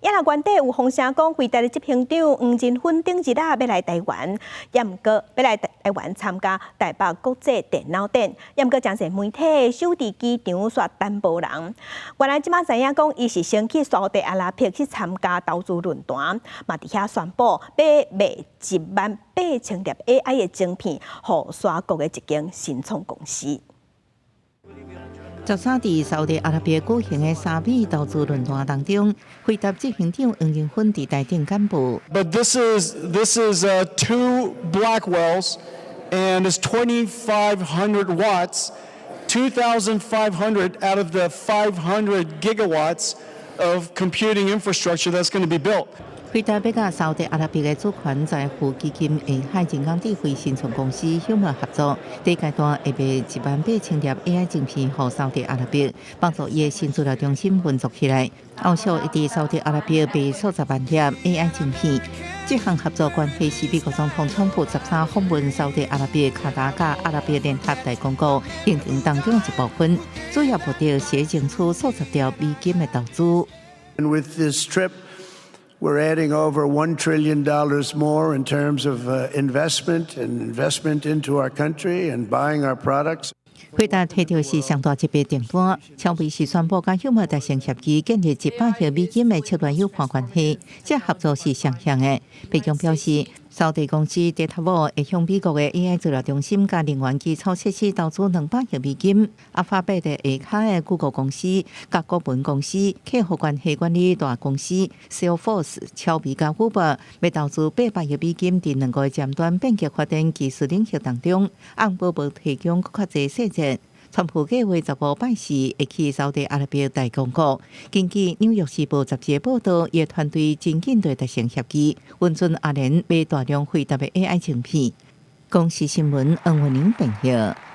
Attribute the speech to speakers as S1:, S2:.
S1: 也若原底有风声讲，回答的执行长黄仁勋顶日要来台湾，也毋过要来台湾参加台北国际电脑展，也毋过真侪媒体守伫机场煞等无人。原来即马知影讲，伊是先去沙特阿拉伯去参加投资论坛，嘛伫遐宣布要卖18000粒 AI 的晶片，互沙国的一间新创公司。
S2: 13伫沙特阿拉伯举行的沙美投资论坛当中，回答执行长黄仁勋伫台顶简报。
S3: But this is two Blackwells, and it's 2,500 watts, 2,500 out of the 500 gigawatts of computing infrastructure that's going to be built.
S2: 回答要甲沙特阿拉伯的主权财富基金海人工智慧新创公司Humor合作，第一阶段会卖18000粒 AI 晶片予沙特阿拉伯，帮助伊的新资料中心运作起来。后续会伫沙特阿拉伯卖数十万粒 AI 晶片。这项合作关系是美国总统川普13访问沙特阿拉伯卡达甲阿拉伯联合大公国行程当中一部分，主要目的是争取数十条美金的投资。
S4: And with this trip, we're adding over $1 trillion more in terms of investment into our country and buying our products.
S2: 回答提到是上大级别订单，超微是宣布甲Humor达成协议，建立100亿美金的策略友好关系。这合作是双向的。白宫表示，沙特公司DataVault会向美国的 AI 资料中心甲能源基础设施投资200亿美金。Alphabet下骹的谷歌公司、甲顾问公司、客户关系管理大公司 Salesforce、超微甲 Uber 要投资800亿美金，伫2个尖端变革发展技术领域当中，按报告提供更较侪细节。川普计划15拜时会去沙特阿拉伯大公国。根据《纽约时报》杂志报道，伊团队真紧就达成协议，温存阿联买大量回答的 AI 晶片。公司新闻，黄文玲编译。